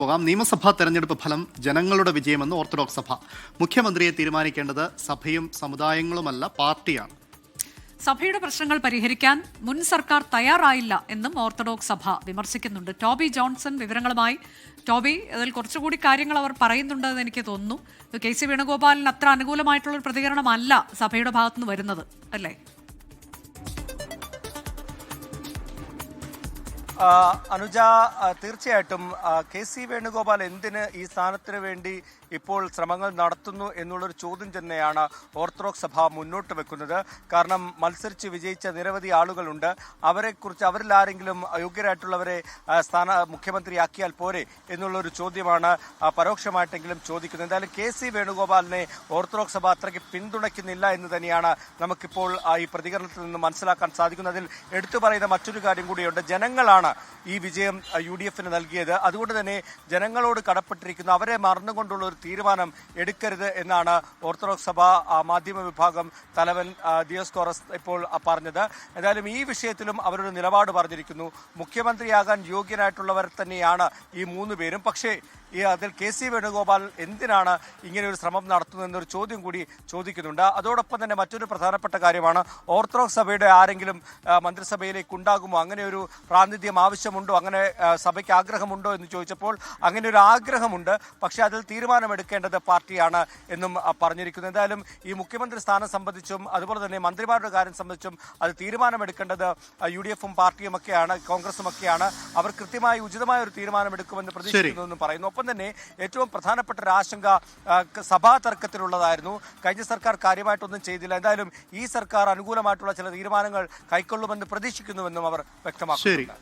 പോകാം. നിയമസഭാ തെരഞ്ഞെടുപ്പ് ഫലം ജനങ്ങളുടെ വിജയമെന്ന് ഓർത്തഡോക്സ് സഭ. മുഖ്യമന്ത്രിയെ തീരുമാനിക്കേണ്ടത് സഭയും സമുദായങ്ങളുമല്ല, പാർട്ടിയാണ്. സഭയുടെ പ്രശ്നങ്ങൾ പരിഹരിക്കാൻ മുൻ സർക്കാർ തയ്യാറായില്ല എന്നും ഓർത്തഡോക്സ് സഭ വിമർശിക്കുന്നുണ്ട്. ടോബി ജോൺസൺ വിവരങ്ങളുമായി. ടോബി, അതിൽ കുറച്ചുകൂടി കാര്യങ്ങൾ അവർ പറയുന്നുണ്ടെന്ന് എനിക്ക് തോന്നുന്നു. കെ.സി. വേണുഗോപാലിന് അത്ര അനുകൂലമായിട്ടുള്ളൊരു പ്രതികരണമല്ല സഭയുടെ ഭാഗത്തുനിന്ന് വരുന്നത്, അല്ലേ? അനുജ, തീർച്ചയായിട്ടും കെ.സി. വേണുഗോപാൽ എന്തിന് ഈ സ്ഥാനത്തിന് വേണ്ടി ഇപ്പോൾ ശ്രമങ്ങൾ നടത്തുന്നു എന്നുള്ളൊരു ചോദ്യം തന്നെയാണ് ഓർത്തഡോക്സ് സഭ മുന്നോട്ട് വെക്കുന്നത്. കാരണം മത്സരിച്ച് വിജയിച്ച നിരവധി ആളുകളുണ്ട്. അവരെക്കുറിച്ച് അവരിൽ ആരെങ്കിലും യോഗ്യരായിട്ടുള്ളവരെ മുഖ്യമന്ത്രിയാക്കിയാൽ പോരെ എന്നുള്ളൊരു ചോദ്യമാണ് പരോക്ഷമായിട്ടെങ്കിലും ചോദിക്കുന്നത്. എന്തായാലും കെ.സി. വേണുഗോപാലിനെ ഓർത്തഡോക്സ് സഭ അത്രയ്ക്ക് പിന്തുണയ്ക്കുന്നില്ല എന്ന് തന്നെയാണ് നമുക്കിപ്പോൾ ഈ പ്രതികരണത്തിൽ നിന്ന് മനസ്സിലാക്കാൻ സാധിക്കുന്നത്. അതിൽ എടുത്തു പറയുന്ന മറ്റൊരു കാര്യം കൂടിയുണ്ട്. ജനങ്ങളാണ് ഈ വിജയം UDF-ന് നൽകിയത്. അതുകൊണ്ട് തന്നെ ജനങ്ങളോട് കടപ്പെട്ടിരിക്കുന്നു. അവരെ മറന്നുകൊണ്ടുള്ള ഒരു തീരുമാനം എടുക്കരുത് എന്നാണ് ഓർത്തഡോക്സ് സഭ മാധ്യമ വിഭാഗം തലവൻ ദിയോസ്കോറസ് ഇപ്പോൾ പറഞ്ഞത്. എന്തായാലും ഈ വിഷയത്തിലും അവരൊരു നിലപാട് പറഞ്ഞിരിക്കുന്നു. മുഖ്യമന്ത്രിയാകാൻ യോഗ്യനായിട്ടുള്ളവർ തന്നെയാണ് ഈ മൂന്ന് പേരും. പക്ഷേ അതിൽ കെ.സി. വേണുഗോപാൽ എന്തിനാണ് ഇങ്ങനെ ഒരു ശ്രമം നടത്തുന്നതെന്നൊരു ചോദ്യം കൂടി ചോദിക്കുന്നുണ്ട്. അതോടൊപ്പം തന്നെ മറ്റൊരു പ്രധാനപ്പെട്ട കാര്യമാണ്, ഓർത്തഡോക്സ് സഭയുടെ ആരെങ്കിലും മന്ത്രിസഭയിലേക്ക് ഉണ്ടാകുമോ, അങ്ങനെ ഒരു പ്രാതിനിധ്യം ആവശ്യമുണ്ടോ, അങ്ങനെ സഭയ്ക്ക് ആഗ്രഹമുണ്ടോ എന്ന് ചോദിച്ചപ്പോൾ അങ്ങനെ ഒരു ആഗ്രഹമുണ്ട്, പക്ഷേ അതിൽ തീരുമാനമെടുക്കേണ്ടത് പാർട്ടിയാണ് എന്നും പറഞ്ഞിരിക്കുന്നു. എന്തായാലും ഈ മുഖ്യമന്ത്രി സ്ഥാനം സംബന്ധിച്ചും അതുപോലെ തന്നെ മന്ത്രിമാരുടെ കാര്യം സംബന്ധിച്ചും അത് തീരുമാനമെടുക്കേണ്ടത് UDF-ഉം പാർട്ടിയും ഒക്കെയാണ്, കോൺഗ്രസും ഒക്കെയാണ്. അവർ കൃത്യമായി ഉചിതമായ ഒരു തീരുമാനമെടുക്കുമെന്ന് പ്രതീക്ഷിക്കുന്നുവെന്നും പറയുന്നു. ഒപ്പം തന്നെ ഏറ്റവും പ്രധാനപ്പെട്ട ഒരു ആശങ്ക സഭാ തർക്കത്തിലുള്ളതായിരുന്നു. കഴിഞ്ഞ സർക്കാർ കാര്യമായിട്ടൊന്നും ചെയ്തില്ല. എന്തായാലും ഈ സർക്കാർ അനുകൂലമായിട്ടുള്ള ചില തീരുമാനങ്ങൾ കൈക്കൊള്ളുമെന്ന് പ്രതീക്ഷിക്കുന്നുവെന്നും അവർ വ്യക്തമാക്കുന്നു.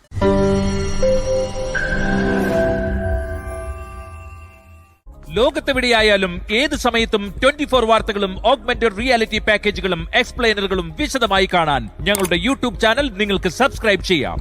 ലോകത്തെവിടെയായാലും ഏത് സമയത്തും 24 വാർത്തകളും ഓഗ്മെന്റഡ് റിയാലിറ്റി പാക്കേജുകളും എക്സ്പ്ലെയിനറുകളും വിശദമായി കാണാൻ ഞങ്ങളുടെ YouTube ചാനൽ നിങ്ങൾക്ക് സബ്സ്ക്രൈബ് ചെയ്യാം.